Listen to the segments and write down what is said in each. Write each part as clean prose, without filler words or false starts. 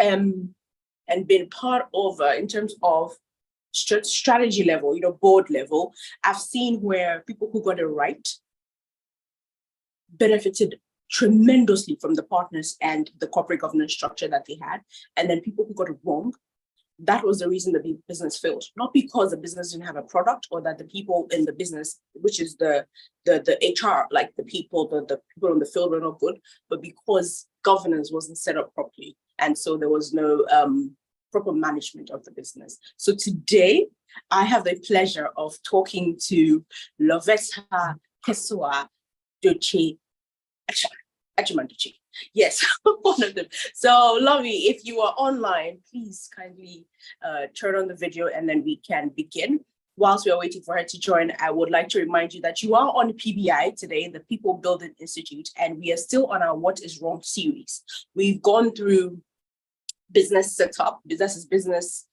and been part of, in terms of strategy level, board level, I've seen where people who got it right benefited tremendously from the partners and the corporate governance structure that they had. And then people who got it wrong, that was the reason the business failed. Not because the business didn't have a product or that the people in the business, which is the HR, like the people in the field were not good, but because governance wasn't set up properly. And so there was no proper management of the business. So today, I have the pleasure of talking to Lovetta Kesua Doche Achimandoche. Yes, one of them. So, Lovey, if you are online, please kindly turn on the video and then we can begin. Whilst we are waiting for her to join, I would like to remind you that you are on PBI today, the People Building Institute, and we are still on our What is Wrong series. We've gone through business setup, business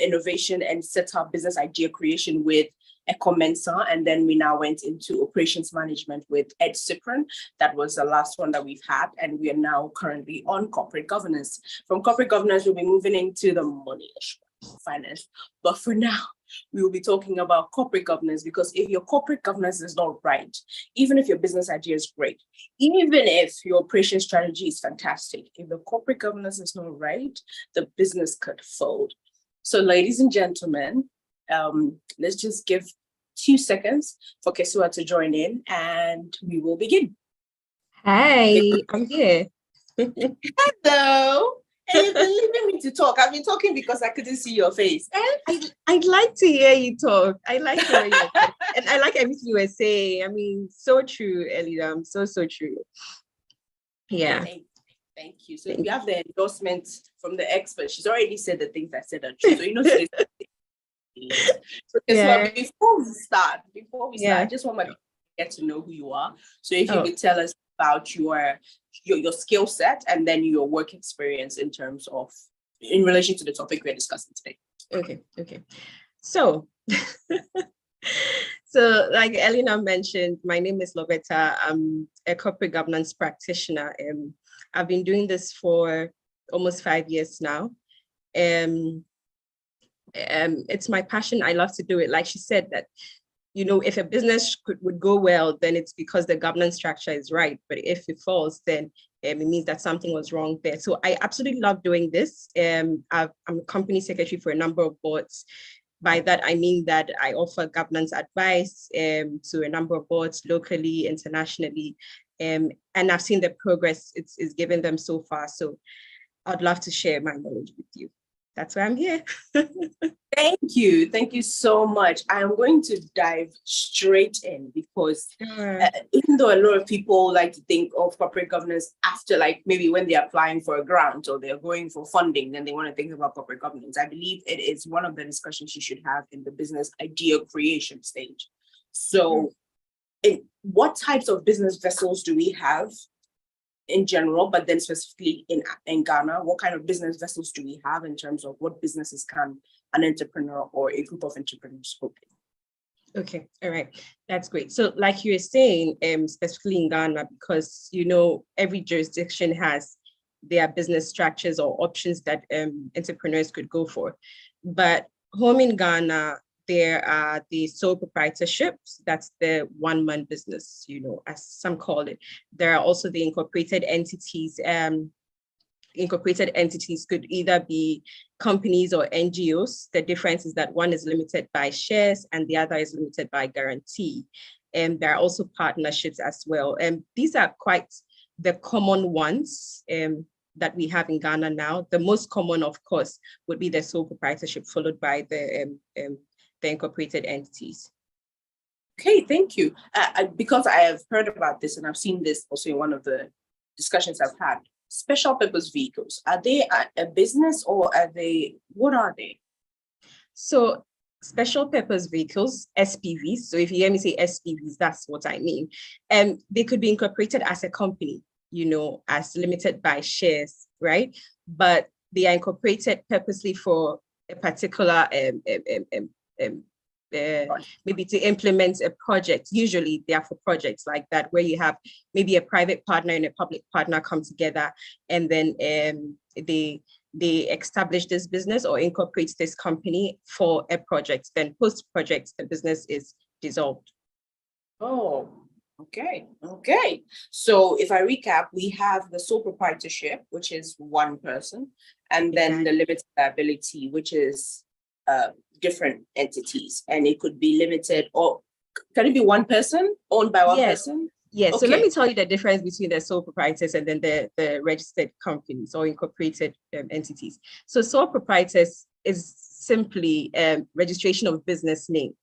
innovation and setup, business idea creation with Ecomensa, and then we now went into operations management with Ed Cyprian. That was the last one that we've had, and we are now currently on corporate governance. From corporate governance, we'll be moving into the money finance, but for now, we will be talking about corporate governance, because if your corporate governance is not right, even if your business idea is great, even if your operation strategy is fantastic, if the corporate governance is not right, the business could fold. So, ladies and gentlemen, let's just give 2 seconds for Kesua to join in and we will begin. Hi, I'm here. Hello. And you've been leaving me to talk. I've been talking because I couldn't see your face. I'd like to hear you talk. I like to hear you talk. And I like everything you were saying. I mean, so true, Elida. So true. Yeah. Thank you. So we have the endorsement from the expert. She's already said the things I said are true. So today. So before we start, I just want to get to know who you are. So if you could tell us about your skill set and then your work experience in relation to the topic we're discussing today. Okay. So, so like Elena mentioned, my name is Lovetta. I'm a corporate governance practitioner. I've been doing this for almost 5 years now. It's my passion. I love to do it. Like she said, that if a business would go well, then it's because the governance structure is right. But if it falls, then it means that something was wrong there. So I absolutely love doing this. I'm a company secretary for a number of boards. By that, I mean that I offer governance advice to a number of boards locally, internationally, and I've seen the progress it's given them so far. So I'd love to share my knowledge with you. That's why I'm here. Thank you so much. I am going to dive straight in because even though a lot of people like to think of corporate governance after, like, maybe when they're applying for a grant or they're going for funding, then they want to think about corporate governance. I believe it is one of the discussions you should have in the business idea creation stage. So what types of business vessels do we have in general, but then specifically in Ghana? What kind of business vessels do we have in terms of what businesses can an entrepreneur or a group of entrepreneurs open? Okay, all right, that's great. So like you were saying, specifically in Ghana, because every jurisdiction has their business structures or options that entrepreneurs could go for. But home in Ghana, there are the sole proprietorships, that's the one-man business, as some call it. There are also the incorporated entities. Incorporated entities could either be companies or NGOs. The difference is that one is limited by shares and the other is limited by guarantee. And there are also partnerships as well. And these are quite the common ones that we have in Ghana now. The most common, of course, would be the sole proprietorship, followed by the incorporated entities. Okay, thank you. Because I have heard about this and I've seen this also in one of the discussions I've had. Special purpose vehicles, are they a business or what are they? So special purpose vehicles, SPVs. So if you hear me say SPVs, that's what I mean. They could be incorporated as a company, as limited by shares, right? But they are incorporated purposely for a particular maybe to implement a project. Usually they are for projects like that, where you have maybe a private partner and a public partner come together, and then they they establish this business or incorporate this company for a project. Then post-project, the business is dissolved. Oh, okay. Okay. So if I recap, we have the sole proprietorship, which is one person, and then the limited liability, which is different entities. And it could be limited, or can it be one person owned by one person? Yes. Okay. So let me tell you the difference between the sole proprietors and then the registered companies or incorporated entities. So sole proprietors is simply registration of business name.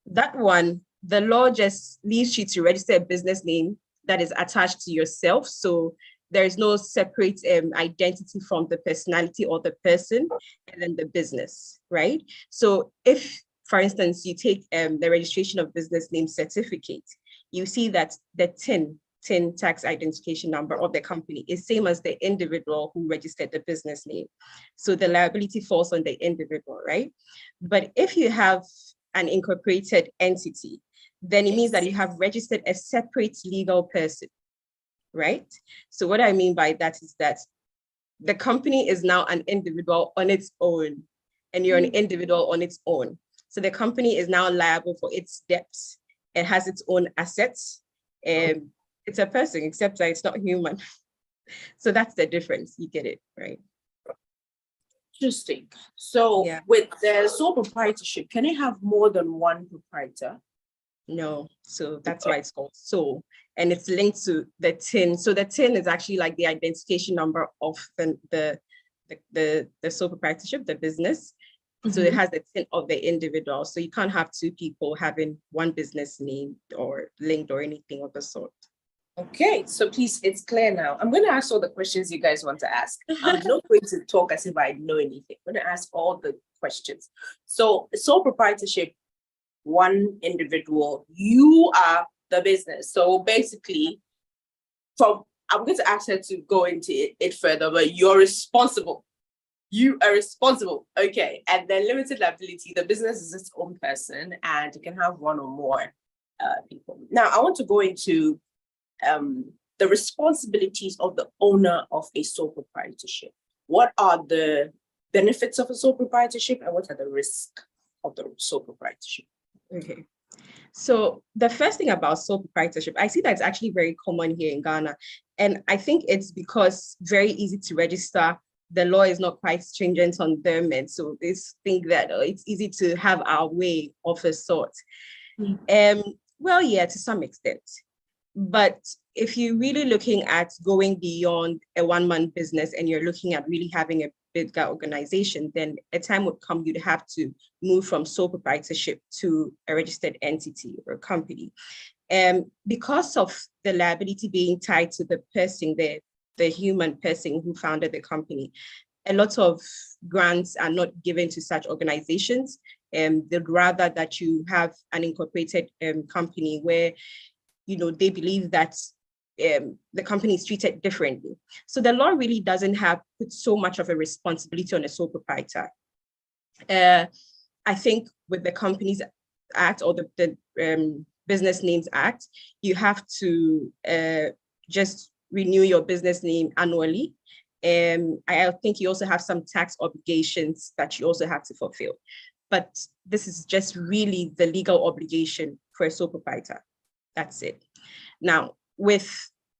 That one, the law just leaves you to register a business name that is attached to yourself. So there is no separate identity from the personality or the person and then the business, right? So if, for instance, you take the registration of business name certificate, you see that the TIN tax identification number of the company is same as the individual who registered the business name. So the liability falls on the individual, right? But if you have an incorporated entity, then it means that you have registered a separate legal person, right? So what I mean by that is that the company is now an individual on its own, and you're an individual on its own. So the company is now liable for its debts. It has its own assets. It's a person, except that it's not human. So that's the difference. You get it, right? Interesting. So with the sole proprietorship, can it have more than one proprietor? No. So that's why it's called sole. And it's linked to the TIN. So the TIN is actually like the identification number of the sole proprietorship, the business. So it has the TIN of the individual. So you can't have two people having one business name or linked or anything of the sort. Okay, so please, it's clear now. I'm going to ask all the questions you guys want to ask. I'm not going to talk as if I know anything. I'm going to ask all the questions. So sole proprietorship, one individual, you are the business. So basically, I'm going to ask her to go into it further, but you're responsible. You are responsible. Okay. And then limited liability, the business is its own person and it can have one or more people. Now, I want to go into the responsibilities of the owner of a sole proprietorship. What are the benefits of a sole proprietorship and what are the risks of the sole proprietorship? Okay. So the first thing about sole proprietorship, I see that it's actually very common here in Ghana. And I think it's because very easy to register. The law is not quite stringent on them. And so they think that it's easy to have our way of a sort. Well, yeah, to some extent. But if you're really looking at going beyond a one-man business and you're looking at really having a bigger organization, then a time would come you'd have to move from sole proprietorship to a registered entity or company. Because of the liability being tied to the person, the human person who founded the company, a lot of grants are not given to such organizations. They'd rather that you have an incorporated company where they believe that the company is treated differently. So the law really doesn't put so much of a responsibility on a sole proprietor. I think with the Companies Act or the Business Names Act, you have to just renew your business name annually. I think you also have some tax obligations that you also have to fulfill. But this is just really the legal obligation for a sole proprietor. That's it. Now, with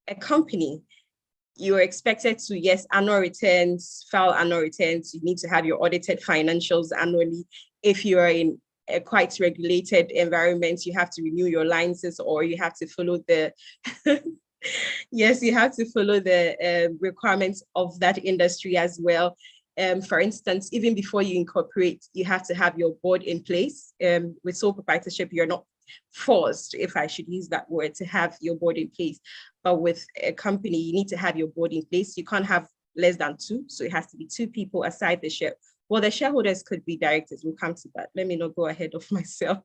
a company, you are expected to, yes, annual returns, file annual returns. You need to have your audited financials annually. If you are in a quite regulated environment, you have to renew your licenses or you have to follow the, yes, you have to follow the requirements of that industry as well. For instance, even before you incorporate, you have to have your board in place. With sole proprietorship, you're not forced, if I should use that word, to have your board in place. But with a company, you need to have your board in place. You can't have less than two. So it has to be two people aside the share. Well, the shareholders could be directors. We'll come to that. Let me not go ahead of myself.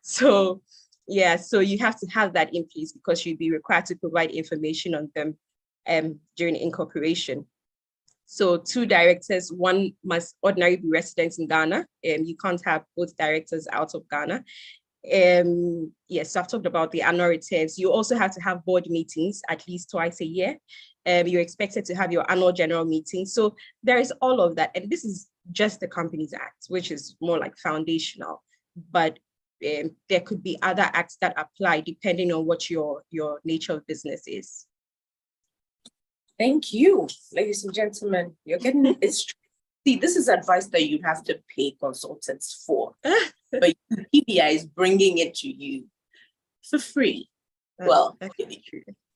So yeah, so you have to have that in place because you'd be required to provide information on them during incorporation. So 2 directors, one must ordinarily be residents in Ghana. You can't have both directors out of Ghana. Yes, so I've talked about the annual returns. You also have to have board meetings at least twice a year. You're expected to have your annual general meeting. So there is all of that. And this is just the Companies Act, which is more like foundational. But there could be other acts that apply depending on what your nature of business is. Thank you, ladies and gentlemen. You're getting it's. See, this is advice that you have to pay consultants for, but PBI is bringing it to you for free. Well,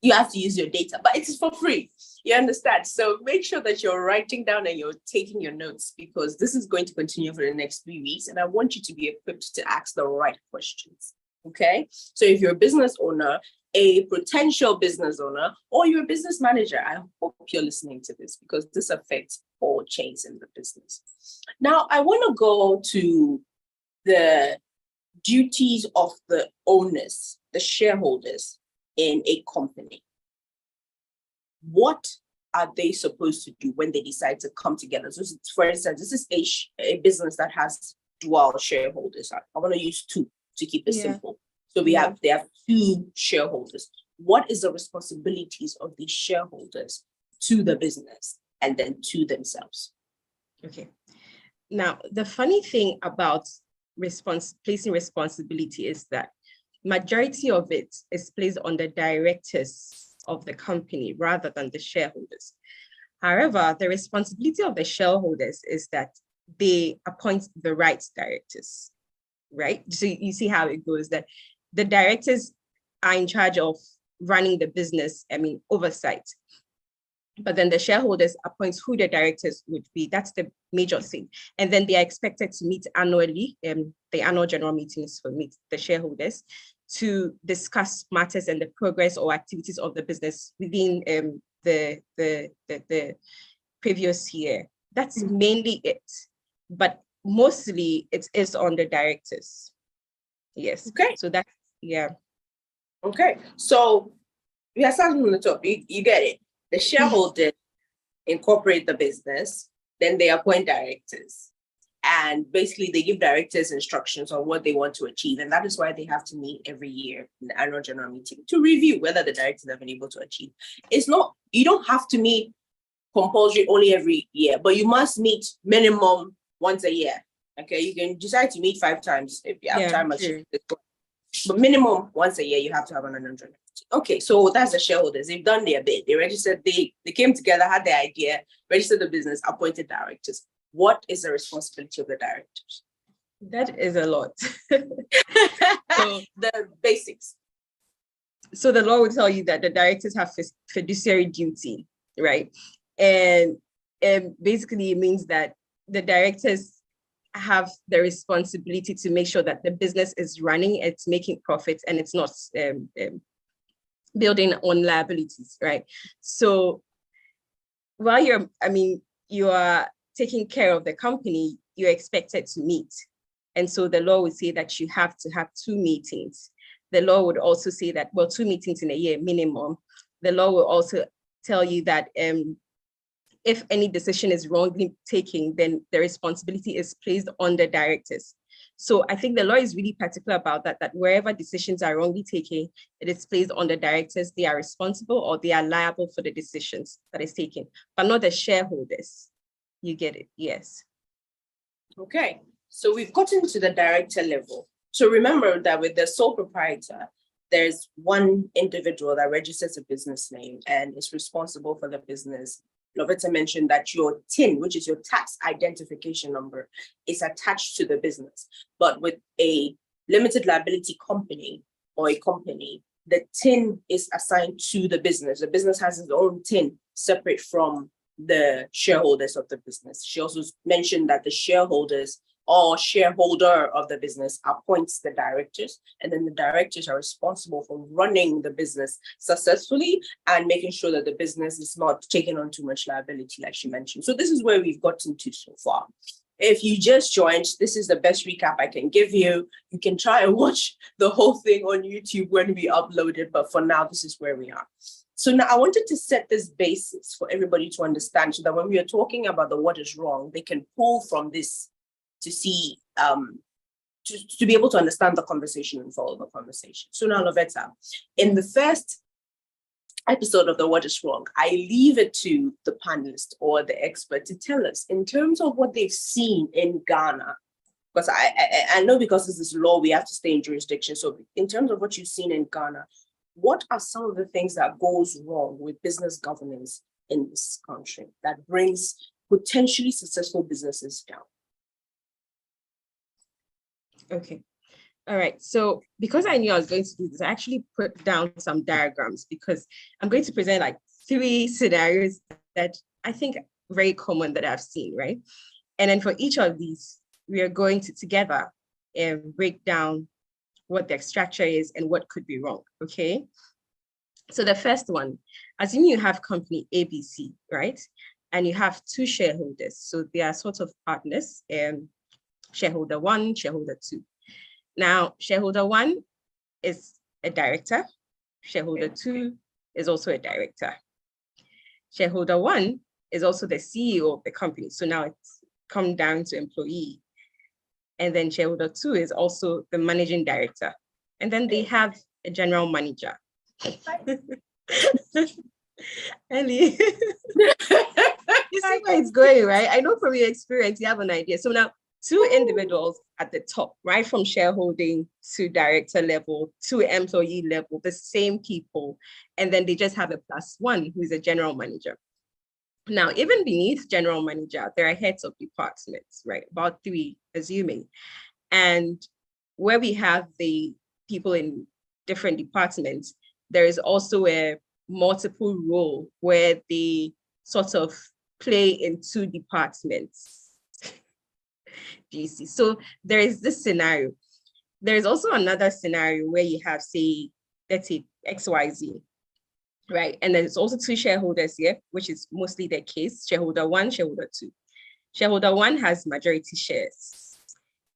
you have to use your data, but it's for free. You understand? So make sure that you're writing down and you're taking your notes, because this is going to continue for the next 3 weeks. And I want you to be equipped to ask the right questions. Okay. So if you're a business owner, a potential business owner, or you're a business manager, I hope you're listening to this, because this affects all chains in the business. Now, I want to go to the duties of the owners, the shareholders in a company. What are they supposed to do when they decide to come together? So, for instance, this is a business that has dual shareholders. I want to use two to keep it simple. So they have two shareholders. What is the responsibilities of these shareholders to the business and then to themselves? Okay. Now, the funny thing about placing responsibility is that majority of it is placed on the directors of the company rather than the shareholders. However, the responsibility of the shareholders is that they appoint the right directors, right? So you see how it goes, that the directors are in charge of running the business, oversight. But then the shareholders appoint who the directors would be. That's the major thing. And then they are expected to meet annually, the annual general meetings for the shareholders, to discuss matters and the progress or activities of the business within the previous year. That's mainly it. But mostly it is on the directors. Yes. Okay. So that's, yeah. Okay. So we are starting from the top. You get it. The shareholders incorporate the business, then they appoint directors. And basically they give directors instructions on what they want to achieve. And that is why they have to meet every year in the annual general meeting to review whether the directors have been able to achieve. It's not, you don't have to meet compulsory only every year, but you must meet minimum once a year. Okay, you can decide to meet 5 times if you have time. But minimum once a year, you have to have an 100. Okay, so that's the shareholders. They've done their bit. They registered, they came together, had their idea, registered the business, appointed directors. What is the responsibility of the directors? That is a lot. So the basics. So the law will tell you that the directors have fiduciary duty, right? And basically it means that the directors have the responsibility to make sure that the business is running, it's making profits, and it's not building on liabilities, right? So while you are taking care of the company, you're expected to meet. And so the law would say that you have to have 2 meetings. The law would also say that, 2 meetings in a year minimum. The law will also tell you that if any decision is wrongly taken, then the responsibility is placed on the directors. So I think the law is really particular about that wherever decisions are wrongly taken, it is placed on the directors. They are responsible or they are liable for the decisions that is taken, but not the shareholders. You get it? Yes. Okay, so we've gotten to the director level. So remember that with the sole proprietor, there's one individual that registers a business name and is responsible for the business. Lovetta mentioned that your TIN, which is your tax identification number, is attached to the business. But with a limited liability company or a company, the TIN is assigned to the business. The business has its own TIN separate from the shareholders of the business. She also mentioned that the shareholders or shareholder of the business appoints the directors, and then the directors are responsible for running the business successfully and making sure that the business is not taking on too much liability, like she mentioned. So this is where we've gotten to so far. If you just joined, this is the best recap I can give you. You can try and watch the whole thing on YouTube when we upload it, but for now, this is where we are. So now I wanted to set this basis for everybody to understand, so that when we are talking about the what is wrong, they can pull from this to see, to be able to understand the conversation and follow the conversation. So now, Lovetta, in the first episode of the What is Wrong, I leave it to the panelist or the expert to tell us in terms of what they've seen in Ghana. Because I know because this is law, we have to stay in jurisdiction. So in terms of what you've seen in Ghana, what are some of the things that goes wrong with business governance in this country that brings potentially successful businesses down? Okay. All right. So because I knew I was going to do this, I actually put down some diagrams because I'm going to present like 3 scenarios that I think are very common that I've seen, right? And then for each of these, we are going to together break down what the structure is and what could be wrong, okay? So the first one, assume you have company ABC, right? And you have 2 shareholders. So they are sort of partners, shareholder 1, shareholder 2. Now, shareholder 1 is a director. Shareholder 2 is also a director. Shareholder 1 is also the CEO of the company. So now it's come down to employee. And then shareholder 2 is also the managing director. And then they have a general manager. Ellie, you see where it's going, right? I know from your experience, you have an idea. So now 2 individuals at the top, right from shareholding to director level to employee level, the same people. And then they just have a +1 who is a general manager. Now, even beneath general manager, there are heads of departments, right? About 3, assuming. And where we have the people in different departments, there is also a multiple role where they sort of play in 2 departments. Do you see? So there is this scenario. There is also another scenario where you have, say, let's say XYZ, right? And then it's also 2 shareholders here, which is mostly the case, shareholder 1, shareholder 2. Shareholder 1 has majority shares.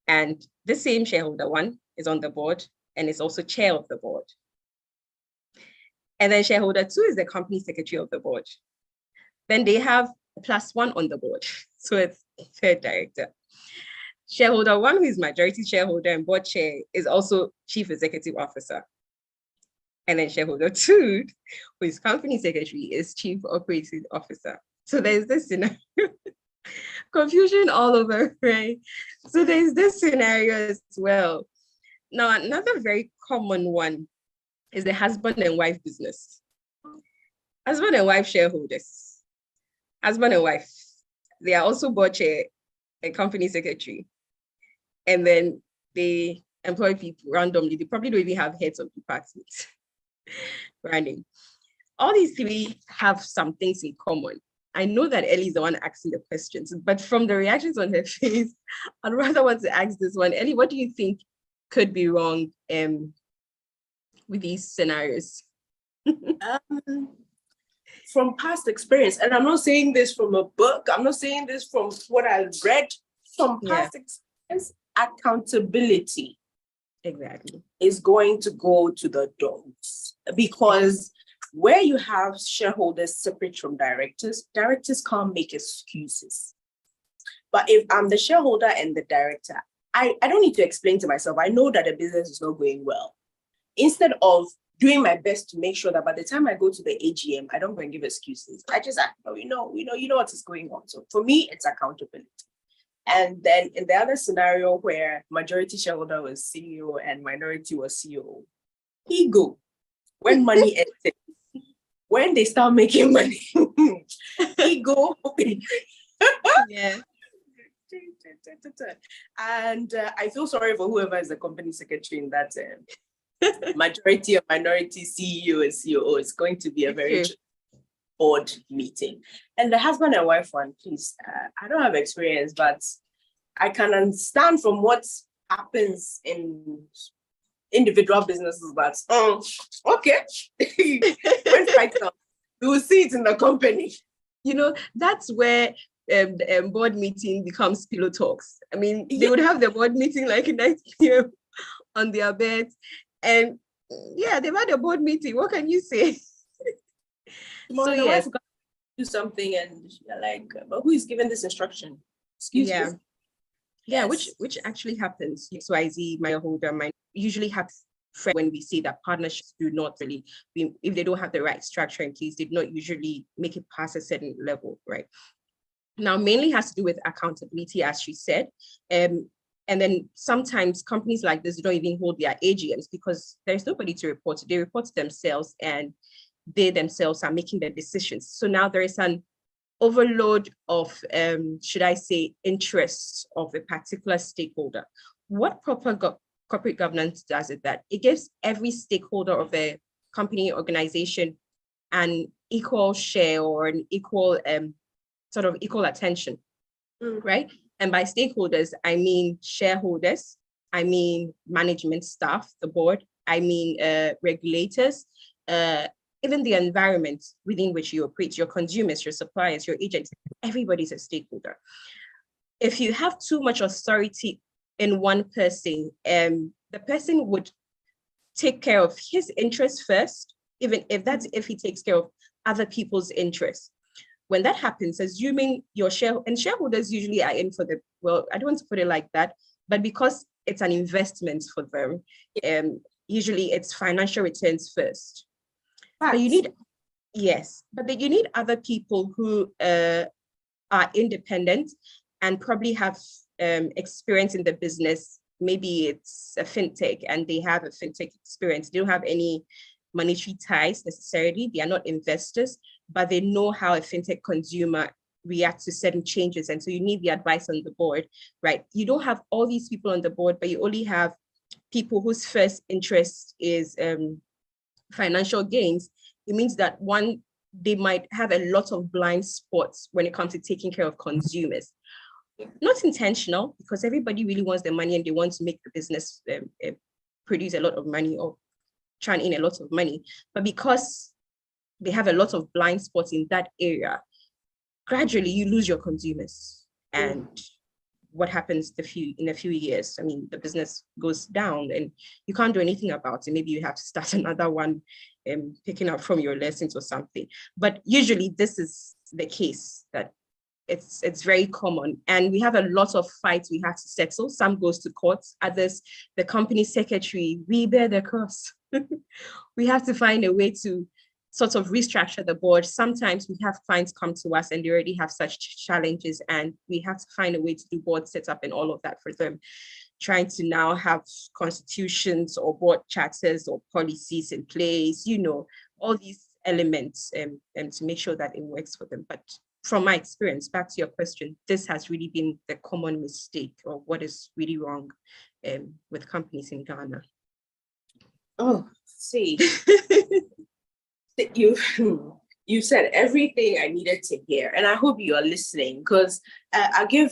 And the same shareholder 1 is on the board and is also chair of the board. And then shareholder 2 is the company secretary of the board. Then they have a +1 on the board. So it's 3rd director. Shareholder 1, who is majority shareholder and board chair, is also chief executive officer. And then shareholder 2, who is company secretary, is chief operating officer. So there's this scenario. Confusion all over, right? So there's this scenario as well. Now, another very common one is the husband and wife business. Husband and wife shareholders. Husband and wife. They are also board chair and company secretary. And then they employ people randomly. They probably don't even have heads of departments running. All these 3 have some things in common. I know that Ellie is the one asking the questions, but from the reactions on her face, I'd rather want to ask this one. Ellie, what do you think could be wrong with these scenarios? From past experience, and I'm not saying this from a book, I'm not saying this from what I've read, from past experience, accountability Exactly is going to go to the dogs, because where you have shareholders separate from directors, directors can't make excuses. But if I'm the shareholder and the director, I don't need to explain to myself, I know that the business is not going well. Instead of doing my best to make sure that by the time I go to the AGM, I don't go and give excuses. I just act, we know what is going on. So for me, it's accountability. And then in the other scenario where majority shareholder was CEO and minority was COO, ego. When money enters, when they start making money, ego. Yeah. And I feel sorry for whoever is the company secretary in that majority or minority CEO and COO. It's going to be a very board meeting. And the husband and wife one, please, I don't have experience, but I can understand from what happens in individual businesses that, okay, when fight comes, we will see it in the company. You know, that's where the board meeting becomes pillow talks. I mean, they would have the board meeting like 9 p.m. on their beds. And yeah, they've had a board meeting. What can you say? So yes, do something and you're like, but who is giving this instruction? Excuse me. Yeah, yes. which actually happens. XYZ, my holder, usually happens when we say that partnerships do not really, if they don't have the right structure in place, they do not usually make it past a certain level, right? Now, mainly has to do with accountability, as she said. And then sometimes companies like this don't even hold their AGMs because there's nobody to report to. They report to themselves and they themselves are making the decisions. So now there is an overload of, should I say, interests of a particular stakeholder. What corporate governance does is that it gives every stakeholder of a company organization an equal share or an equal sort of equal attention, right? And by stakeholders, I mean shareholders, I mean management staff, the board, I mean regulators, even the environment within which you operate, your consumers, your suppliers, your agents, everybody's a stakeholder. If you have too much authority in one person, the person would take care of his interests first, even if he takes care of other people's interests. When that happens, assuming your shareholders usually are in for the, well, I don't want to put it like that, but because it's an investment for them, usually it's financial returns first. But you need, yes, but you need other people who are independent and probably have experience in the business. Maybe it's a fintech and they have a fintech experience. They don't have any monetary ties necessarily. They are not investors, but they know how a fintech consumer reacts to certain changes. And so you need the advice on the board, right? You don't have all these people on the board, but you only have people whose first interest is financial gains. It means that they might have a lot of blind spots when it comes to taking care of consumers. Not intentional, because everybody really wants the money and they want to make the business produce a lot of money or churn in a lot of money, but because they have a lot of blind spots in that area, gradually you lose your consumers. And what happens in a few years? I mean, the business goes down and you can't do anything about it. Maybe you have to start another one, picking up from your lessons or something. But usually this is the case, that it's very common. And we have a lot of fights we have to settle. Some goes to courts, others, the company secretary, we bear the cross. We have to find a way to sort of restructure the board. Sometimes we have clients come to us and they already have such challenges and we have to find a way to do board setup and all of that for them. Trying to now have constitutions or board charters or policies in place, all these elements and to make sure that it works for them. But from my experience, back to your question, this has really been the common mistake, or what is really wrong with companies in Ghana. Oh, see, you said everything I needed to hear, and I hope you are listening, because I don't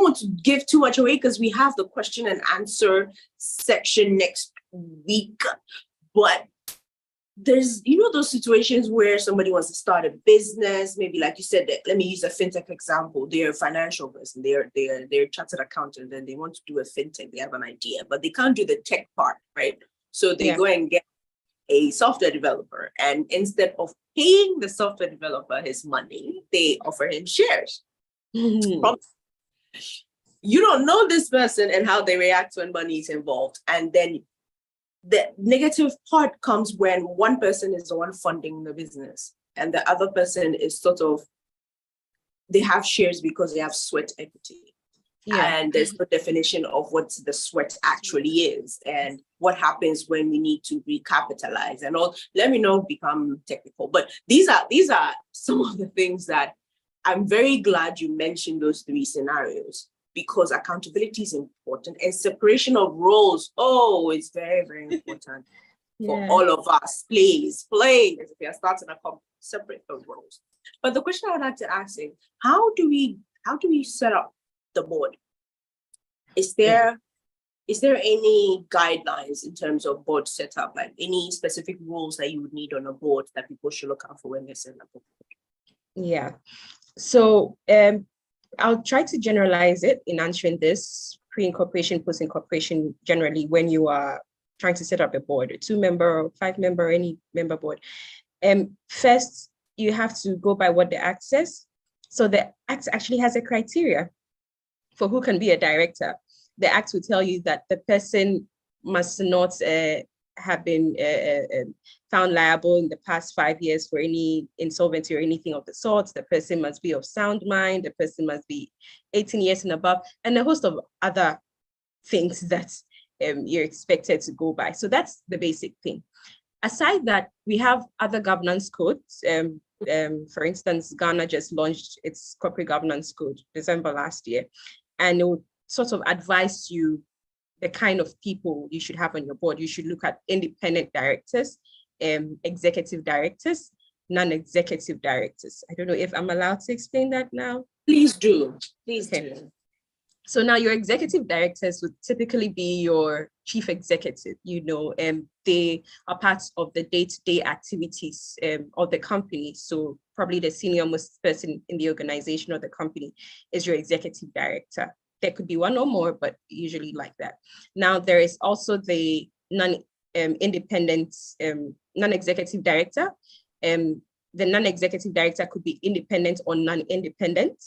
want to give too much away because we have the question and answer section next week, but there's, those situations where somebody wants to start a business, maybe like you said, let me use a fintech example. They're a financial person, they're a chartered accountant, and they want to do a fintech. They have an idea, but they can't do the tech part, right? So they go and get a software developer, and instead of paying the software developer his money, they offer him shares. You don't know this person and how they react when money is involved. And then the negative part comes when one person is the one funding the business and the other person is they have shares because they have sweat equity. And there's no definition of what the sweat actually is and what happens when we need to recapitalize and all. Let me not become technical, but these are some of the things that I'm very glad you mentioned, those three scenarios, because accountability is important and separation of roles. Oh, it's very, very important for all of us. Please. If we are starting a company, separate the roles. But the question I would like to ask is, how do we set up the board? Is there any guidelines in terms of board setup, like any specific rules that you would need on a board that people should look out for when they're setting up a board? Yeah. So I'll try to generalize it in answering this: pre-incorporation, post-incorporation, generally when you are trying to set up a board, a 2-member or 5-member, any member board. First, you have to go by what the Act says. So the Act actually has a criteria for who can be a director. The Act will tell you that the person must not have been found liable in the past 5 years for any insolvency or anything of the sort. The person must be of sound mind. The person must be 18 years and above, and a host of other things that you're expected to go by. So that's the basic thing. Aside that, we have other governance codes. For instance, Ghana just launched its corporate governance code December last year, and it will sort of advise you the kind of people you should have on your board. You should look at independent directors, executive directors, non-executive directors. I don't know if I'm allowed to explain that now. Please do. Please Okay. do. So now your executive directors would typically be your chief executive, they are part of the day-to-day activities of the company. So probably the senior most person in the organization or the company is your executive director. There could be one or more, but usually like that. Now there is also the non-independent, non-executive director. The non-executive director could be independent or non-independent.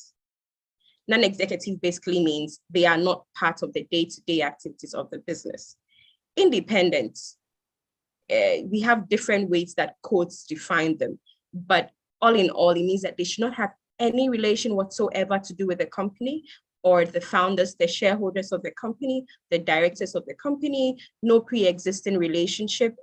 Non-executive basically means they are not part of the day-to-day activities of the business. Independent, we have different ways that codes define them, but all in all, it means that they should not have any relation whatsoever to do with the company or the founders, the shareholders of the company, the directors of the company, no pre-existing relationship,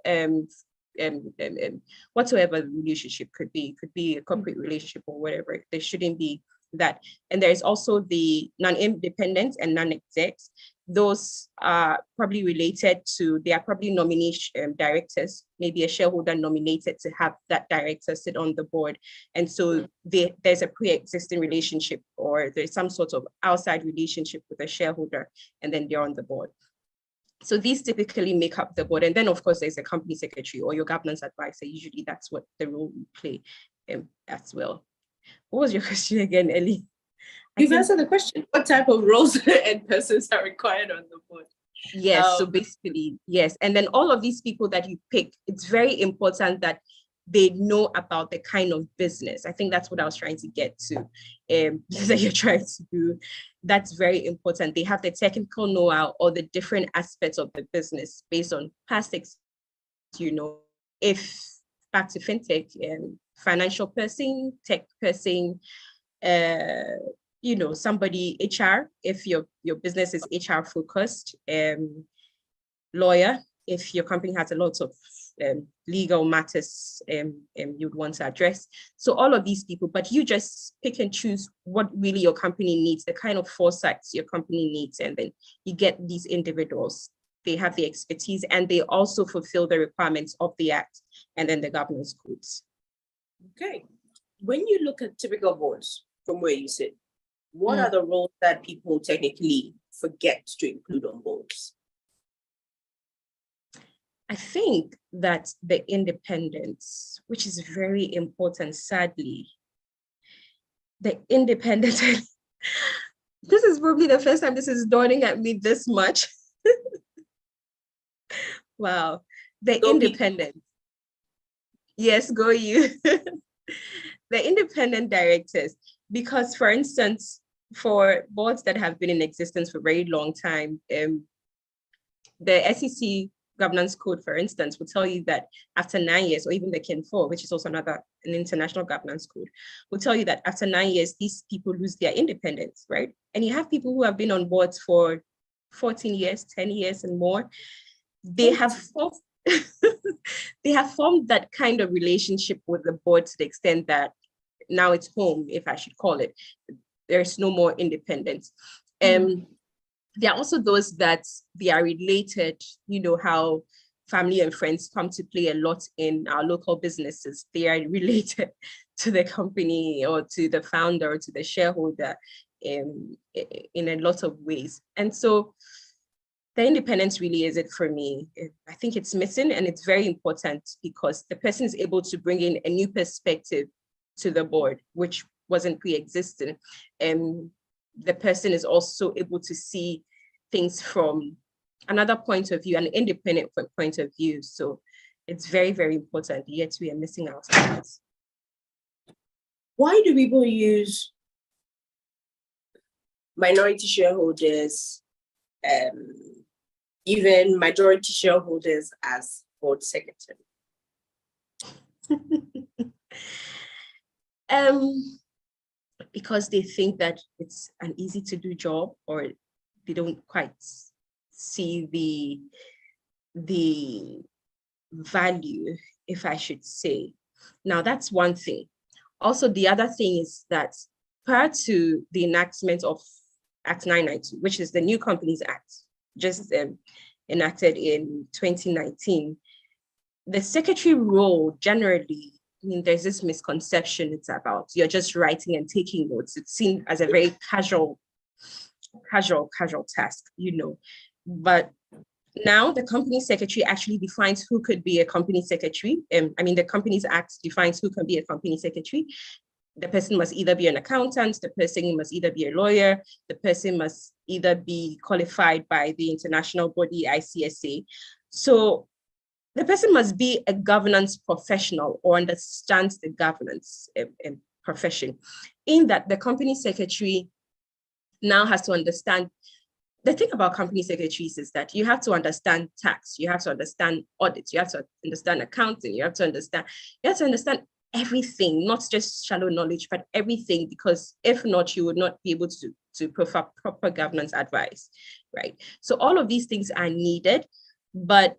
whatsoever the relationship could be a corporate relationship or whatever. There shouldn't be that. And there's also the non-independent and non-execs. Those are probably related to, they are probably nomination directors, maybe a shareholder nominated to have that director sit on the board. And so there's a pre-existing relationship or there's some sort of outside relationship with a shareholder, and then they're on the board. So these typically make up the board. And then of course, there's a company secretary or your governance advisor. Usually that's what the role we play as well. What was your question again, Ellie? You've answered the question. What type of roles and persons are required on the board? Yes, so basically, yes. And then all of these people that you pick, it's very important that they know about the kind of business. I think that's what I was trying to get to, that you're trying to do. That's very important. They have the technical know-how or the different aspects of the business based on past experience, if back to fintech, financial person, tech person, somebody HR, if your business is HR focused, lawyer, if your company has a lot of legal matters you'd want to address. So all of these people, but you just pick and choose what really your company needs, the kind of foresights your company needs, and then you get these individuals. They have the expertise and they also fulfill the requirements of the Act and then the governance codes. Okay. When you look at typical boards from where you sit, what are the roles that people technically forget to include on boards? I think that the independence, which is very important, sadly, the independence, this is probably the first time this is dawning at me this much. Wow, the independence. Yes, go you. The independent directors, because for instance, for boards that have been in existence for a very long time, the SEC governance code, for instance, will tell you that after 9 years, or even the Kin 4, which is also an international governance code, will tell you that after 9 years, these people lose their independence, right? And you have people who have been on boards for 14 years, 10 years and more. They have formed, they have formed that kind of relationship with the board to the extent that now it's home, if I should call it. There's no more independence. There are also those that they are related, how family and friends come to play a lot in our local businesses. They are related to the company or to the founder or to the shareholder in a lot of ways. And so the independence really is it for me. I think it's missing, and it's very important because the person is able to bring in a new perspective to the board, which wasn't pre-existing. And the person is also able to see things from another point of view, an independent point of view. So it's very, very important, yet we are missing out on that. Why do people use minority shareholders, even majority shareholders as board secretary? Because they think that it's an easy to do job, or they don't quite see the value, if I should say. Now, that's one thing. Also, the other thing is that prior to the enactment of Act 992, which is the New Companies Act, just enacted in 2019, the secretary role generally, I mean, there's this misconception it's about you're just writing and taking notes. It's seen as a very casual task, you know. But now the company secretary actually defines who could be a company secretary. I mean, the Companies Act defines who can be a company secretary. The person must either be an accountant, the person must either be a lawyer, the person must either be qualified by the international body ICSA. So the person must be a governance professional or understands the governance profession. In that, the company secretary now has to understand. The thing about company secretaries is that you have to understand tax, you have to understand audit, you have to understand accounting, you have to understand everything, not just shallow knowledge, but everything, because if not, you would not be able to provide proper governance advice, right? So all of these things are needed, but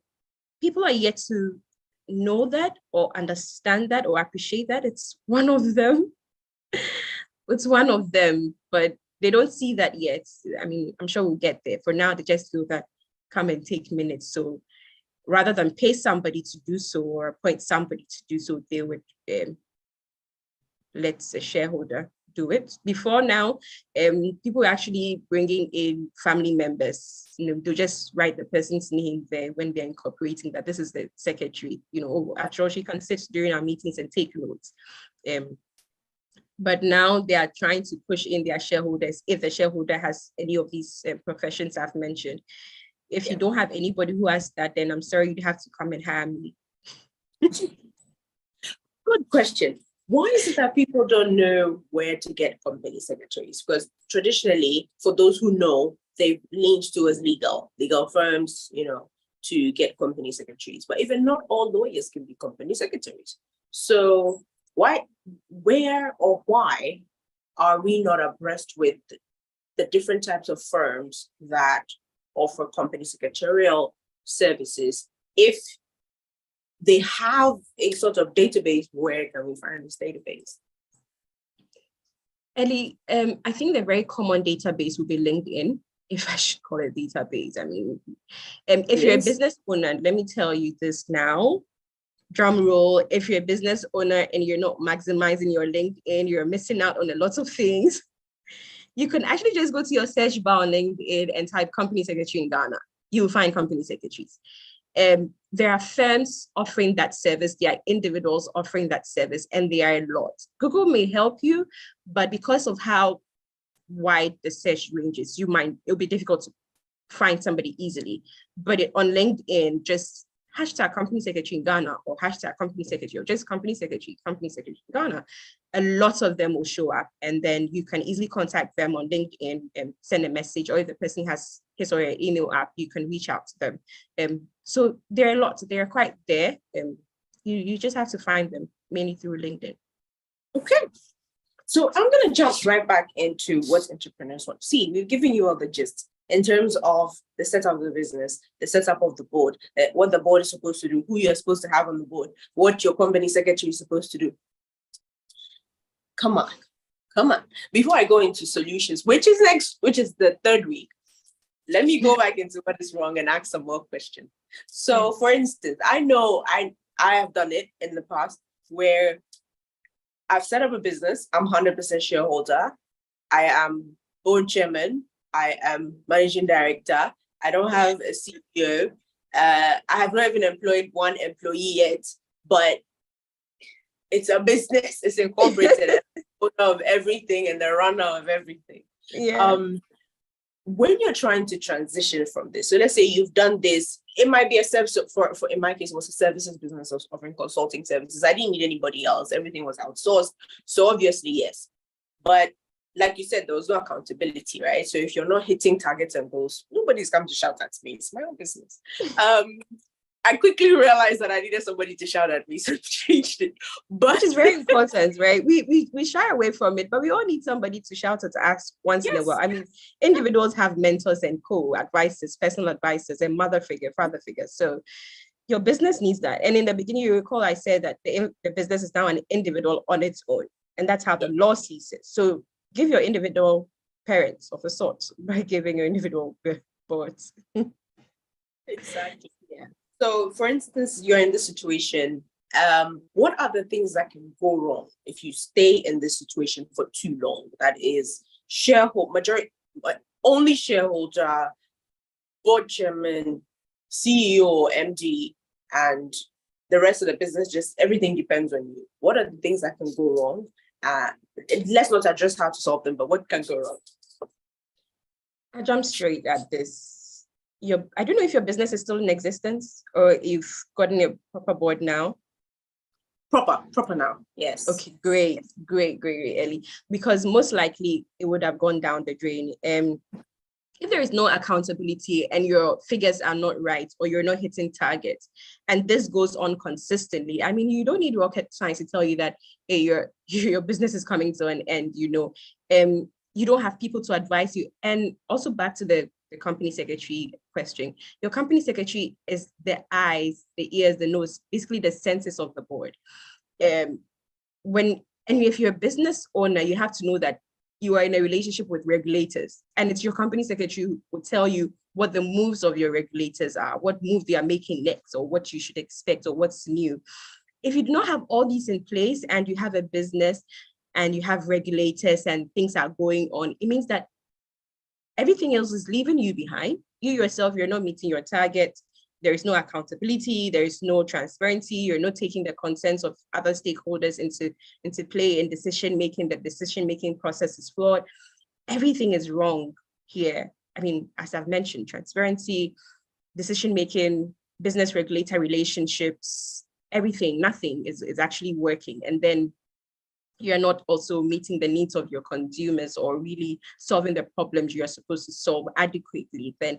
people are yet to know that or understand that or appreciate that. It's one of them. It's one of them, but they don't see that yet. I mean, I'm sure we'll get there. For now, they just feel that come and take minutes. So rather than pay somebody to do so or appoint somebody to do so, they would let a shareholder do it. Before now, people were actually bringing in family members. You know, they'll just write the person's name there when they're incorporating that this is the secretary. You know, after all, she can sit during our meetings and take notes. But now they are trying to push in their shareholders if the shareholder has any of these professions I've mentioned. If you don't have anybody who has that, then I'm sorry, you'd have to come and hire me. Good question. Why is it that people don't know where to get company secretaries? Because traditionally, for those who know, they lean towards legal firms, you know, to get company secretaries. But even not all lawyers can be company secretaries. So why are we not abreast with the different types of firms that offer company secretarial services? If they have a sort of database, where can we find this database? Ellie, I think the very common database would be LinkedIn, if I should call it database. I mean, if you're a business owner, let me tell you this now, drum roll, if you're a business owner and you're not maximizing your LinkedIn, you're missing out on a lot of things. You can actually just go to your search bar on LinkedIn and type company secretary in Ghana. You will find company secretaries. There are firms offering that service, there are individuals offering that service, and there are a lot. Google may help you, but because of how wide the search range is, it'll be difficult to find somebody easily. But on LinkedIn, just hashtag company secretary in Ghana or hashtag company secretary or just company secretary in Ghana, a lot of them will show up, and then you can easily contact them on LinkedIn and send a message, or if the person has his or her email app, you can reach out to them. So there are lots, they are quite there. You just have to find them mainly through LinkedIn. Okay. So I'm going to jump right back into what entrepreneurs want to see. We've given you all the gist in terms of the setup of the business, the setup of the board, what the board is supposed to do, who you're supposed to have on the board, what your company secretary is supposed to do. Come on. Before I go into solutions, which is the third week, let me go back into what is wrong and ask some more questions. So for instance, I know I have done it in the past where I've set up a business. I'm 100% shareholder. I am board chairman. I am managing director. I don't have a CEO. I have not even employed one employee yet, but it's a business. It's incorporated. Owner of everything and the runner of everything. Yeah. When you're trying to transition from this, so let's say you've done this, it might be a service for in my case, it was a services business. I was offering consulting services. I didn't need anybody else. Everything was outsourced. So obviously, yes. But like you said, there was no accountability, right? So if you're not hitting targets and goals, nobody's come to shout at me. It's my own business. I quickly realized that I needed somebody to shout at me, so I changed it. But which is very important, right? We shy away from it, but we all need somebody to shout at us once in a while. I mean, individuals have mentors and co-advisors, personal advisors, and mother figure, father figure. So your business needs that. And in the beginning, you recall I said that the business is now an individual on its own, and that's how the law sees it. So give your individual parents of a sort by giving your individual boards. Exactly. Yeah. So, for instance, you're in this situation. What are the things that can go wrong if you stay in this situation for too long? That is, only shareholder, board chairman, CEO, MD, and the rest of the business, just everything depends on you. What are the things that can go wrong? Let's not address how to solve them, but what can go wrong? I'll jump straight at this. I don't know if your business is still in existence or you've gotten a proper board now. Proper now, yes. Okay, great, Ellie. Because most likely it would have gone down the drain. If there is no accountability and your figures are not right or you're not hitting targets, and this goes on consistently, I mean, you don't need rocket science to tell you that, hey, your business is coming to an end, you don't have people to advise you. And also back to the company secretary question, your company secretary is the eyes, the ears, the nose, basically the senses of the board. And if you're a business owner, you have to know that you are in a relationship with regulators, and it's your company secretary who will tell you what the moves of your regulators are, what move they are making next, or what you should expect, or what's new. If you do not have all these in place and you have a business and you have regulators and things are going on, it means that everything else is leaving you behind. You yourself, you're not meeting your target. There is no accountability. There is no transparency. You're not taking the consents of other stakeholders into play in decision making. The decision making process is flawed. Everything is wrong here. I mean, as I've mentioned, transparency, decision making, business regulator relationships, everything, nothing is actually working. And then you're not also meeting the needs of your consumers or really solving the problems you're supposed to solve adequately, then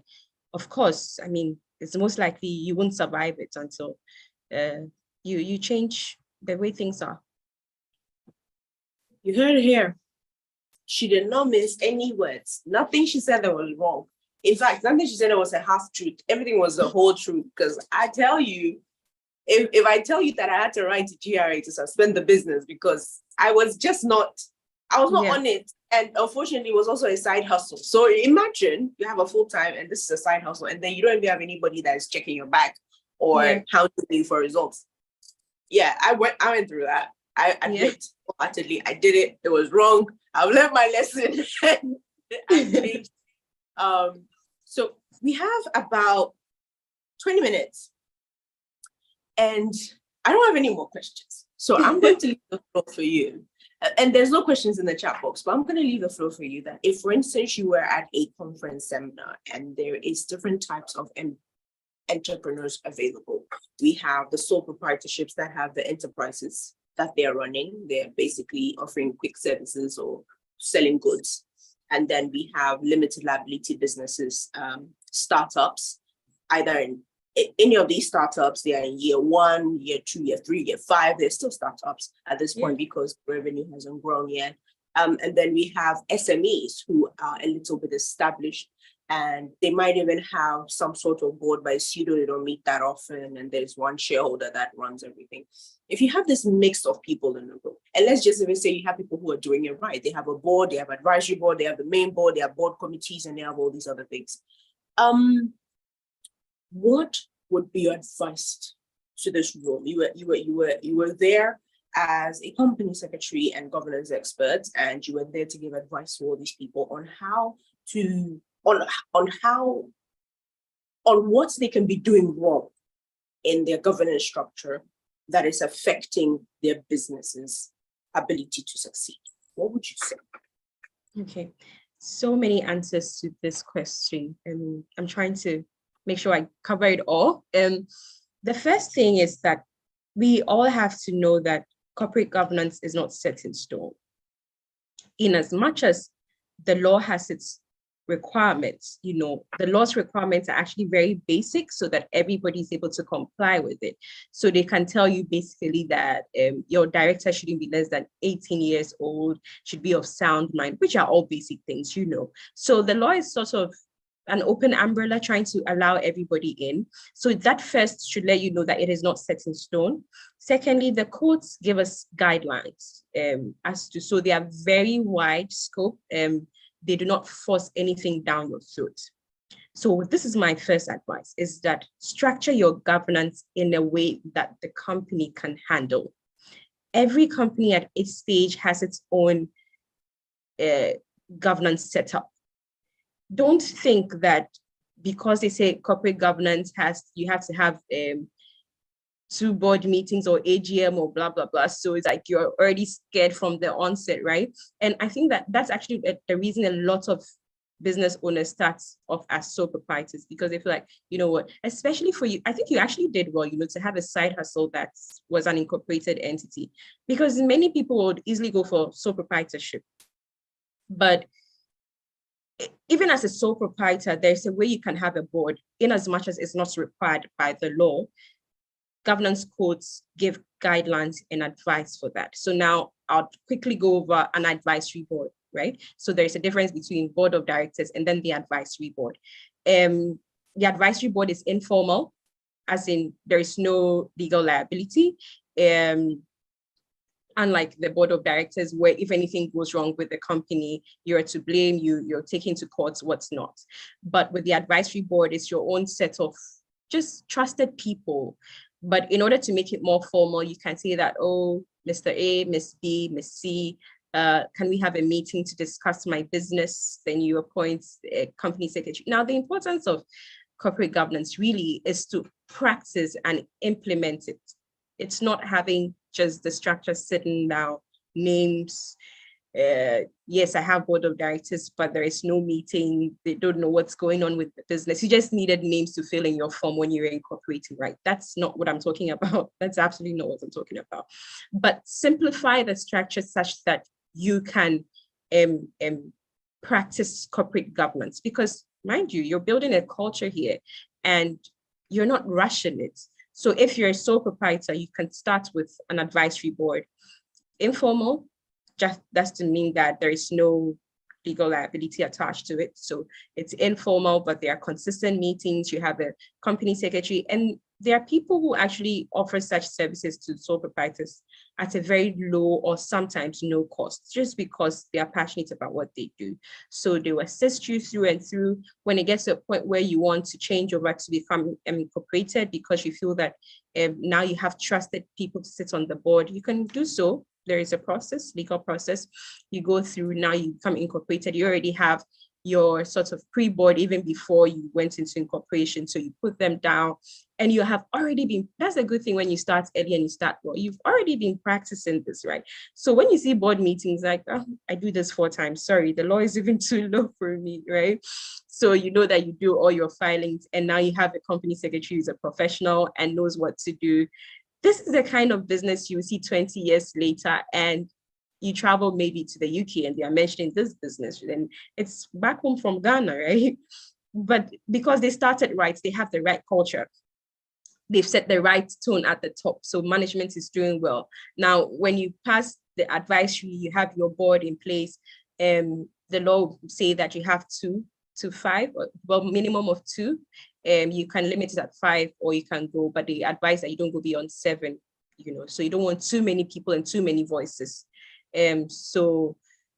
of course, I mean, it's most likely you won't survive it until you change the way things are. You heard it here. She did not miss any words. Nothing she said that was wrong. In fact, nothing she said that was a half truth. Everything was the whole truth. Because I tell you, if I tell you that I had to write to GRA to suspend the business because I was not on it. And unfortunately, it was also a side hustle. So imagine you have a full-time and this is a side hustle, and then you don't even have anybody that is checking your back or hounding you for results. Yeah, I went through that. I admit wholeheartedly, I did it. It was wrong. I've learned my lesson. And I changed. So we have about 20 minutes. And I don't have any more questions. So I'm going to leave the floor for you. And there's no questions in the chat box, but I'm going to leave the floor for you that if, for instance, you were at a conference seminar and there is different types of entrepreneurs available. We have the sole proprietorships that have the enterprises that they're running. They're basically offering quick services or selling goods. And then we have limited liability businesses, startups, either in any of these startups, they are in year 1, year 2, year 3, year 5. They're still startups at this point because revenue hasn't grown yet. And then we have SMEs who are a little bit established, and they might even have some sort of board, but it's pseudo, they don't meet that often, and there's one shareholder that runs everything. If you have this mix of people in the group, and let's just even say you have people who are doing it right, they have a board, they have advisory board, they have the main board, they have board committees, and they have all these other things. What would be your advice to this room? You were there as a company secretary and governance expert, and you were there to give advice to all these people on how to on what they can be doing wrong in their governance structure that is affecting their business's ability to succeed. What would you say? Okay, so many answers to this question, and I'm trying to make sure I cover it all. The first thing is that we all have to know that corporate governance is not set in stone. in as much as the law has its requirements, the law's requirements are actually very basic so that everybody is able to comply with it. So they can tell you basically that your director shouldn't be less than 18 years old, should be of sound mind, which are all basic things, So the law is sort of an open umbrella trying to allow everybody in. So that first should let you know that it is not set in stone. Secondly, the courts give us guidelines so they are very wide scope. They do not force anything down your throat. So this is my first advice, is that structure your governance in a way that the company can handle. Every company at its stage has its own governance setup. Don't think that because they say corporate governance you have to have 2 board meetings or AGM or blah, blah, blah. So it's like you're already scared from the onset, right? And I think that that's actually the reason a lot of business owners start off as sole proprietors, because they feel like, what, especially for you, I think you actually did well, to have a side hustle that was an incorporated entity, because many people would easily go for sole proprietorship. But even as a sole proprietor, there's a way you can have a board, in as much as it's not required by the law. Governance codes give guidelines and advice for that. So now I'll quickly go over an advisory board, right? So there's a difference between board of directors and then the advisory board. The advisory board is informal, as in there is no legal liability. Unlike the board of directors, where if anything goes wrong with the company, you're to blame, you're taken to court, what's not. But with the advisory board, it's your own set of just trusted people. But in order to make it more formal, you can say that, oh, Mr. A, Miss B, Miss C, can we have a meeting to discuss my business? Then you appoint a company secretary. Now, the importance of corporate governance really is to practice and implement it. It's not having just the structure sitting down, names. Yes, I have board of directors, but there is no meeting. They don't know what's going on with the business. You just needed names to fill in your form when you're incorporating, right? That's not what I'm talking about. That's absolutely not what I'm talking about. But simplify the structure such that you can practice corporate governance, because mind you, you're building a culture here and you're not rushing it. So if you're a sole proprietor, you can start with an advisory board. Informal, just that's to mean that there is no legal liability attached to it. So it's informal, but there are consistent meetings. You have a company secretary, and there are people who actually offer such services to sole proprietors at a very low or sometimes no cost, just because they are passionate about what they do. So they will assist you through and through. When it gets to a point where you want to change over to become incorporated, because you feel that now you have trusted people to sit on the board, you can do so. There is a process, legal process. You go through, now you become incorporated. You already have your sort of pre-board even before you went into incorporation. So you put them down and you have already been, that's a good thing when you start early and you start well, you've already been practicing this, right? So when you see board meetings, like, oh, I do this 4 times, sorry, the law is even too low for me, right? So you know that you do all your filings, and now you have a company secretary who's a professional and knows what to do. This is the kind of business you see 20 years later, and you travel maybe to the UK and they are mentioning this business, and it's back home from Ghana, right? But because they started right, they have the right culture. They've set the right tone at the top. So management is doing well. Now, when you pass the advisory, you have your board in place. The law will say that you have 2 to 5, well, minimum of 2. You can limit it at 5 or you can go, but they advise that you don't go beyond 7, so you don't want too many people and too many voices. So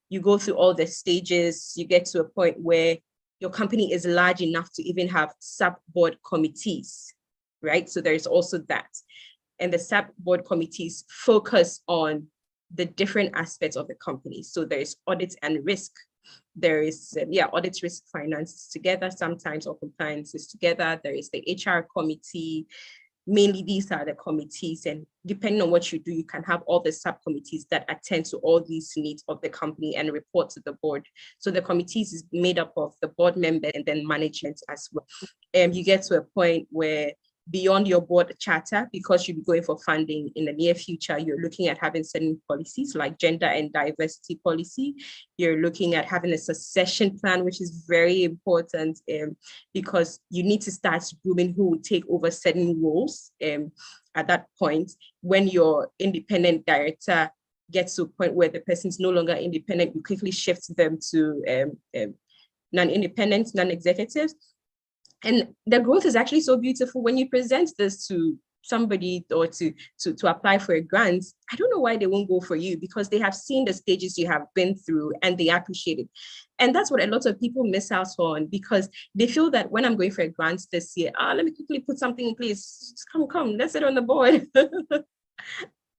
you go through all the stages, you get to a point where your company is large enough to even have sub-board committees, right? So there's also that. And the sub-board committees focus on the different aspects of the company. So there's audit and risk. There is, audit, risk, finance together sometimes, or compliance is together. There is the HR committee. Mainly these are the committees, and depending on what you do, you can have all the subcommittees that attend to all these needs of the company and report to the board. So the committees is made up of the board member and then management as well. You get to a point where beyond your board charter, because you'll be going for funding in the near future, you're looking at having certain policies like gender and diversity policy. You're looking at having a succession plan, which is very important because you need to start grooming who will take over certain roles at that point. When your independent director gets to a point where the person's no longer independent, you quickly shift them to non-independent, non-executives. And the growth is actually so beautiful when you present this to somebody or to apply for a grant. I don't know why they won't go for you, because they have seen the stages you have been through and they appreciate it. And that's what a lot of people miss out on, because they feel that when I'm going for a grant this year, let me quickly put something in place. Come, let's sit on the board.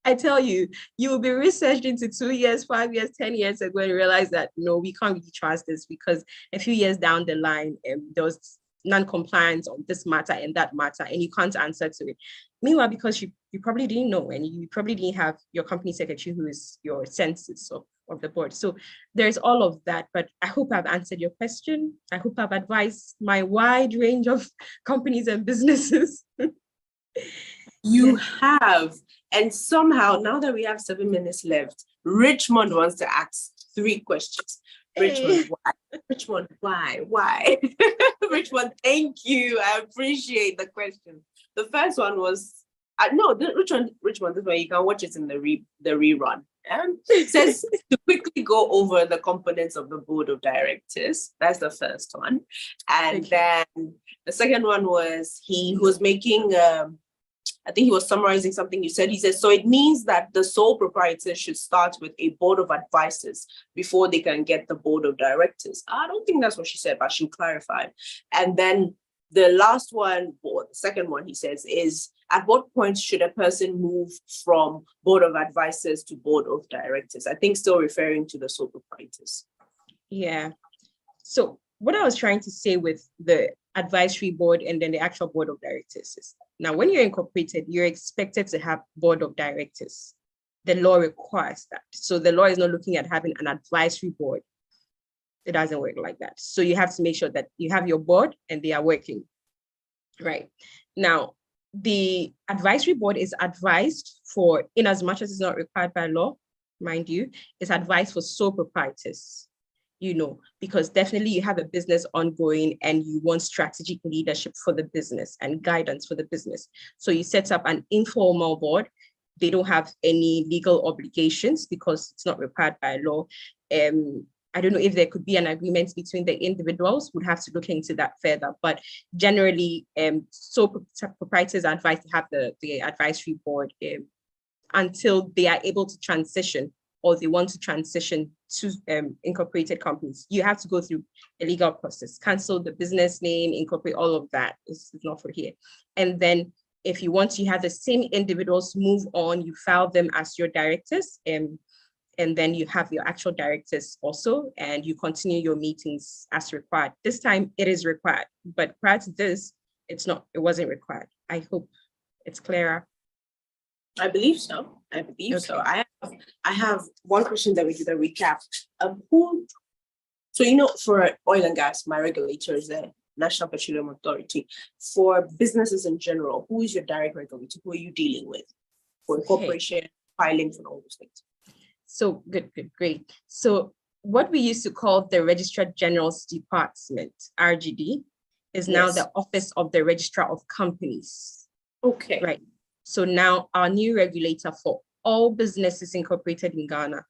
I tell you, you will be researched into 2 years, 5 years, 10 years ago and realize that, no, we can't really trust this, because a few years down the line, there was non-compliance on this matter and that matter, and you can't answer to it. Meanwhile, because you probably didn't know, and you probably didn't have your company secretary who is your census of the board. So there's all of that, but I hope I've answered your question. I hope I've advised my wide range of companies and businesses. You have. And somehow, now that we have 7 minutes left, Richmond wants to ask 3 questions. Richmond, why? Richmond, why? Richmond, thank you. I appreciate the question. The first one was, Richmond, this one, you can watch it in the rerun. And it says to quickly go over the components of the board of directors. That's the first one. And then the second one was he was making, I think he was summarizing something you said. He says, so it means that the sole proprietor should start with a board of advisors before they can get the board of directors. I don't think that's what she said, but she'll clarify. And then the last one, or the second one, he says, is at what point should a person move from board of advisors to board of directors? I think still referring to the sole proprietors. Yeah. So what I was trying to say with the advisory board and then the actual board of directors is, now when you're incorporated, you're expected to have board of directors. The law requires that. So the law is not looking at having an advisory board. It doesn't work like that. So you have to make sure that you have your board and they are working. Right. Now, the advisory board is advised for, in as much as it's not required by law, mind you, it's advised for sole proprietors. Because definitely you have a business ongoing and you want strategic leadership for the business and guidance for the business. So you set up an informal board. They don't have any legal obligations because it's not required by law. I don't know if there could be an agreement between the individuals. We'd have to look into that further. But generally, sole proprietors are advised to have the advisory board until they are able to transition, or they want to transition to incorporated companies. You have to go through a legal process, cancel the business name, incorporate, all of that. It's not for here. And then if you want to have the same individuals move on, you file them as your directors, and then you have your actual directors also, and you continue your meetings as required. This time it is required, but prior to this, it wasn't required. I hope it's clearer. I believe so. So. I have one question that we did a recap. For oil and gas, my regulator is the National Petroleum Authority. For businesses in general, who is your direct regulator? Who are you dealing with for incorporation, filings, and all those things? So good, great. So what we used to call the Registrar General's Department, RGD, is now the Office of the Registrar of Companies. Okay. Right. So now our new regulator for all businesses incorporated in Ghana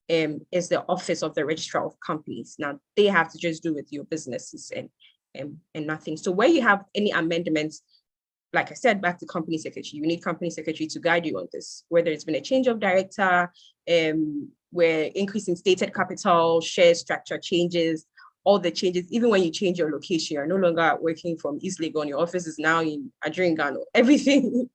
is the Office of the Registrar of Companies. Now they have to just do with your businesses and nothing. So where you have any amendments, like I said, back to company secretary, you need company secretary to guide you on this, whether it's been a change of director, where increasing stated capital, share structure changes, all the changes, even when you change your location, you're no longer working from East Legon, your office is now in Adringano. Everything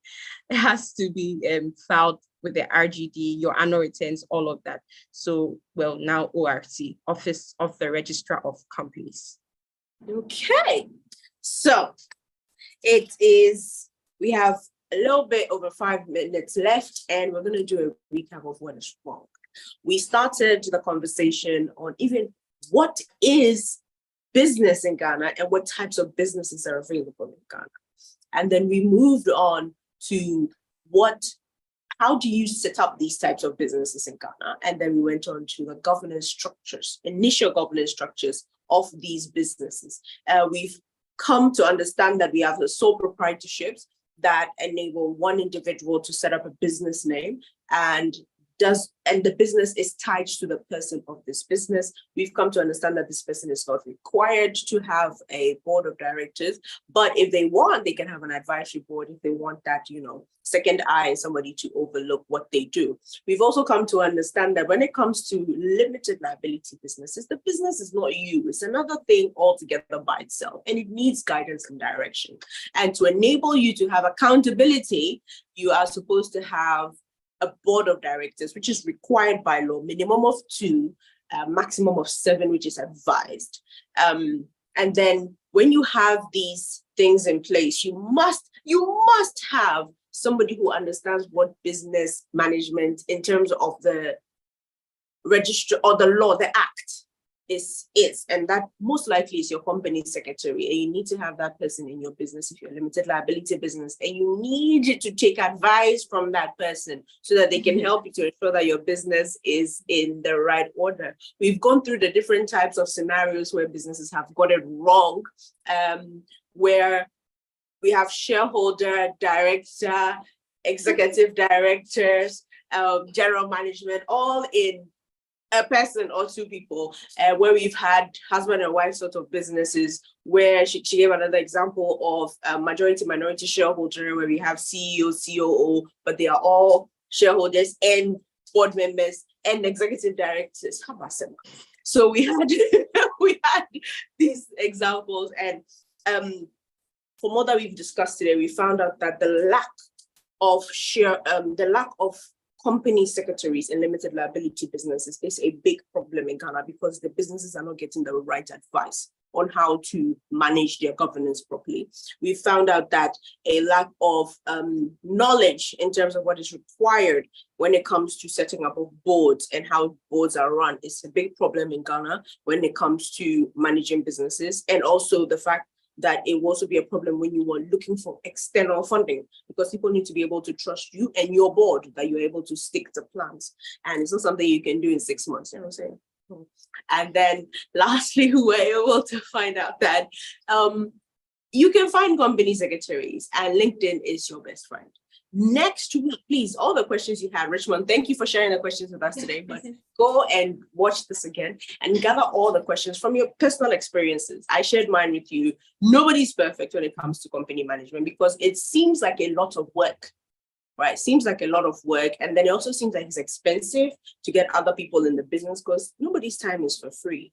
has to be filed with the RGD, your annual returns, all of that. So, now ORC, Office of the Registrar of Companies. Okay, so we have a little bit over 5 minutes left, and we're going to do a recap of what is wrong. We started the conversation on even what is business in Ghana and what types of businesses are available in Ghana. And then we moved on to how do you set up these types of businesses in Ghana? And then we went on to the governance structures, initial governance structures of these businesses. We've come to understand that we have the sole proprietorships that enable one individual to set up a business name, and the business is tied to the person of this business. We've come to understand that this person is not required to have a board of directors, but if they want, they can have an advisory board if they want that, second eye, somebody to overlook what they do. We've also come to understand that when it comes to limited liability businesses, the business is not you, it's another thing altogether by itself, and it needs guidance and direction. And to enable you to have accountability, you are supposed to have a board of directors, which is required by law, minimum of 2, maximum of 7, which is advised. And then when you have these things in place, you must have somebody who understands what business management in terms of the register or the law, the act is, and that most likely is your company secretary, and you need to have that person in your business if you're a limited liability business, and you need to take advice from that person so that they can help you to ensure that your business is in the right order. We've gone through the different types of scenarios where businesses have got it wrong, where we have shareholder, director, executive directors, general management, all in a person or 2 people, where we've had husband and wife sort of businesses, where she gave another example of majority minority shareholder, where we have CEO, COO, but they are all shareholders and board members and executive directors. So we had these examples, and from all that we've discussed today, we found out that the lack of company secretaries in limited liability businesses is a big problem in Ghana, because the businesses are not getting the right advice on how to manage their governance properly. We found out that a lack of knowledge in terms of what is required when it comes to setting up of boards and how boards are run is a big problem in Ghana when it comes to managing businesses, and also the fact that it will also be a problem when you are looking for external funding, because people need to be able to trust you and your board that you're able to stick to plans. And it's not something you can do in 6 months, you know what I'm saying? And then lastly, we were able to find out that you can find company secretaries, and LinkedIn is your best friend. Next week, please, all the questions you had, Richmond, thank you for sharing the questions with us today, but go and watch this again and gather all the questions from your personal experiences. I shared mine with you. Nobody's perfect when it comes to company management, because it seems like a lot of work, right? It seems like a lot of work. And then it also seems like it's expensive to get other people in the business, because nobody's time is for free.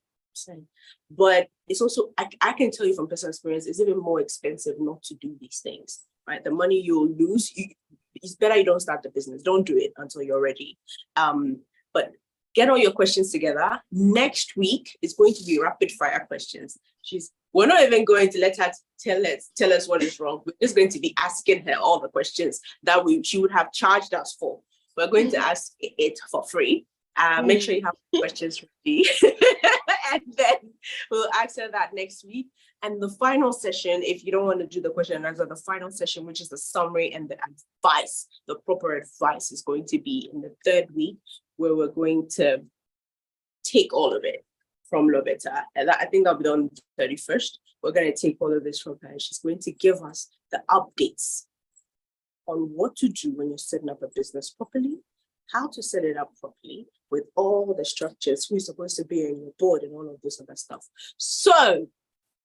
But it's also, I can tell you from personal experience, it's even more expensive not to do these things, right? The money you'll lose, it's better you don't start the business. Don't do it until you're ready. But get all your questions together. Next week is going to be rapid fire questions. We're not even going to let her tell us what is wrong. We're just going to be asking her all the questions that she would have charged us for. We're going to ask it for free. Make sure you have questions ready. And then we'll answer that next week. And the final session, if you don't want to do the question and answer, the final session, which is the summary and the advice, the proper advice, is going to be in the 3rd week, where we're going to take all of it from Lobetta. And I think that'll be on the 31st. We're going to take all of this from her. She's going to give us the updates on what to do when you're setting up a business properly, how to set it up properly with all the structures, who's supposed to be on your board and all of this other stuff. So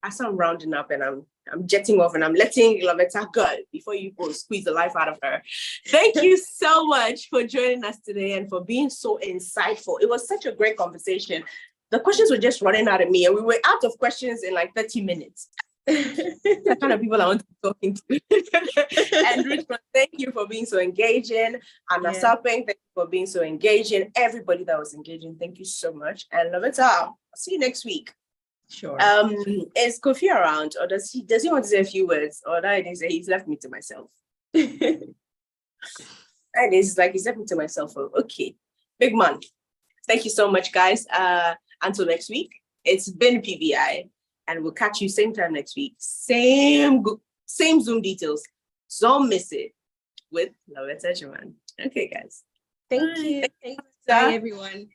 as I'm rounding up and I'm jetting off and I'm letting Lovetta go before you go squeeze the life out of her. Thank you so much for joining us today and for being so insightful. It was such a great conversation. The questions were just running out of me, and we were out of questions in like 30 minutes. The kind of people I want to be talking to. And Richmond, thank you for being so engaging. Anna Sapeng, thank you for being so engaging. Everybody that was engaging, thank you so much. And Lovetta, I'll see you next week. Sure. Is Kofi around, or does he want to say a few words, or that is he's left me to myself? And it's like he's left me to myself. Okay, big man. Thank you so much, guys. Until next week, it's been PBI, and we'll catch you same time next week, same Same Zoom details. Don't miss it with Lovetta Juman. Okay, guys. Thank Bye. you. Thanks. Bye. Bye, everyone.